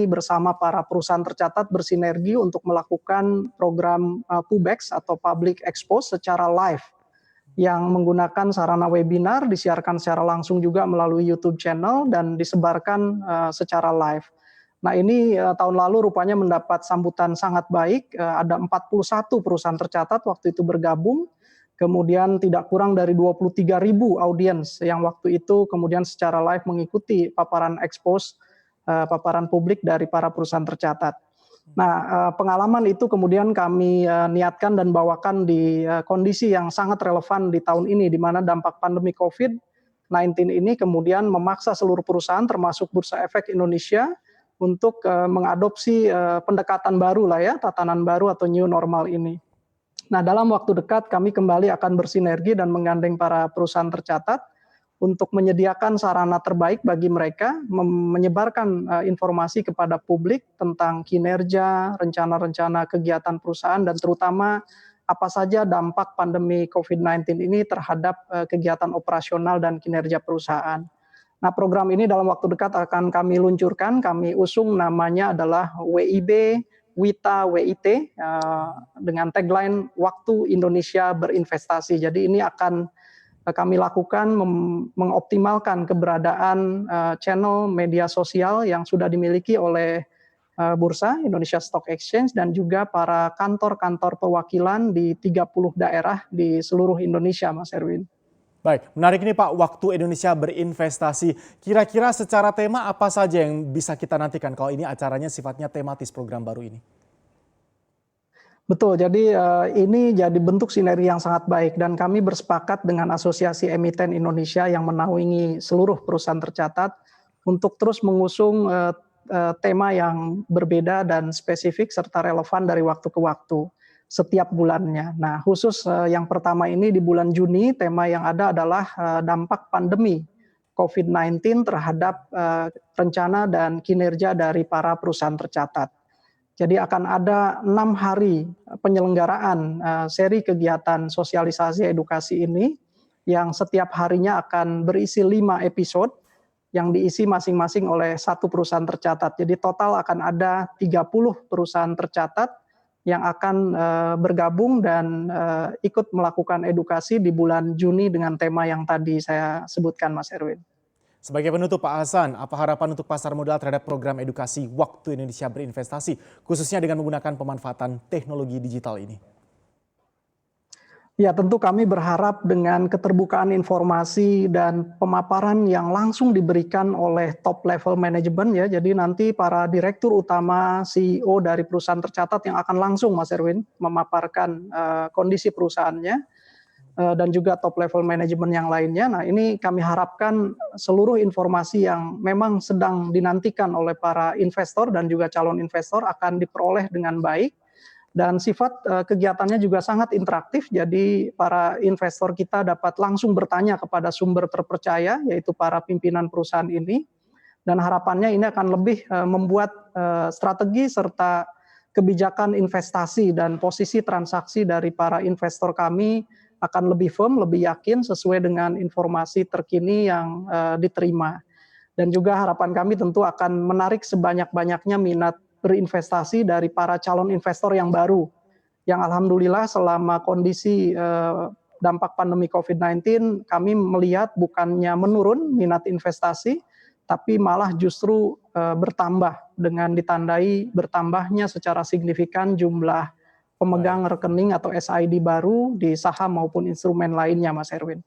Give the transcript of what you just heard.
bersama para perusahaan tercatat bersinergi untuk melakukan program PUBEX atau Public Expose secara live yang menggunakan sarana webinar, disiarkan secara langsung juga melalui YouTube channel dan disebarkan secara live. Nah ini tahun lalu rupanya mendapat sambutan sangat baik, ada 41 perusahaan tercatat waktu itu bergabung, kemudian tidak kurang dari 23.000 audiens yang waktu itu kemudian secara live mengikuti paparan expose, paparan publik dari para perusahaan tercatat. Nah, pengalaman itu kemudian kami niatkan dan bawakan di kondisi yang sangat relevan di tahun ini, di mana dampak pandemi COVID-19 ini kemudian memaksa seluruh perusahaan termasuk Bursa Efek Indonesia untuk mengadopsi pendekatan baru lah ya, tatanan baru atau new normal ini. Nah, dalam waktu dekat kami kembali akan bersinergi dan menggandeng para perusahaan tercatat untuk menyediakan sarana terbaik bagi mereka, menyebarkan informasi kepada publik tentang kinerja, rencana-rencana kegiatan perusahaan, dan terutama apa saja dampak pandemi COVID-19 ini terhadap kegiatan operasional dan kinerja perusahaan. Nah, program ini dalam waktu dekat akan kami luncurkan, kami usung namanya adalah WIB Wita WIT dengan tagline Waktu Indonesia Berinvestasi. Jadi ini akan kami lakukan mengoptimalkan keberadaan channel media sosial yang sudah dimiliki oleh Bursa Indonesia Stock Exchange dan juga para kantor-kantor perwakilan di 30 daerah di seluruh Indonesia, Mas Erwin. Baik, menarik ini Pak, Waktu Indonesia Berinvestasi. Kira-kira secara tema apa saja yang bisa kita nantikan kalau ini acaranya sifatnya tematis program baru ini? Betul, jadi ini jadi bentuk sinergi yang sangat baik dan kami bersepakat dengan Asosiasi Emiten Indonesia yang menaungi seluruh perusahaan tercatat untuk terus mengusung tema yang berbeda dan spesifik serta relevan dari waktu ke waktu setiap bulannya. Nah, khusus yang pertama ini di bulan Juni, tema yang ada adalah dampak pandemi COVID-19 terhadap rencana dan kinerja dari para perusahaan tercatat. Jadi akan ada 6 hari penyelenggaraan seri kegiatan sosialisasi edukasi ini yang setiap harinya akan berisi 5 episode yang diisi masing-masing oleh satu perusahaan tercatat. Jadi total akan ada 30 perusahaan tercatat yang akan bergabung dan ikut melakukan edukasi di bulan Juni dengan tema yang tadi saya sebutkan, Mas Erwin. Sebagai penutup Pak Hasan, apa harapan untuk pasar modal terhadap program edukasi Waktu Indonesia Berinvestasi, khususnya dengan menggunakan pemanfaatan teknologi digital ini? Ya, tentu kami berharap dengan keterbukaan informasi dan pemaparan yang langsung diberikan oleh top level manajemen ya. Jadi nanti para direktur utama, CEO dari perusahaan tercatat yang akan langsung, Mas Erwin, memaparkan kondisi perusahaannya dan juga top level manajemen yang lainnya. Nah, ini kami harapkan seluruh informasi yang memang sedang dinantikan oleh para investor dan juga calon investor akan diperoleh dengan baik. Dan sifat kegiatannya juga sangat interaktif, jadi para investor kita dapat langsung bertanya kepada sumber terpercaya, yaitu para pimpinan perusahaan ini. Dan harapannya ini akan lebih membuat strategi serta kebijakan investasi dan posisi transaksi dari para investor kami akan lebih firm, lebih yakin sesuai dengan informasi terkini yang diterima. Dan juga harapan kami tentu akan menarik sebanyak-banyaknya minat berinvestasi dari para calon investor yang baru. Yang alhamdulillah selama kondisi dampak pandemi COVID-19 kami melihat bukannya menurun minat investasi, tapi malah justru bertambah dengan ditandai bertambahnya secara signifikan jumlah pemegang rekening atau SID baru di saham maupun instrumen lainnya, Mas Erwin.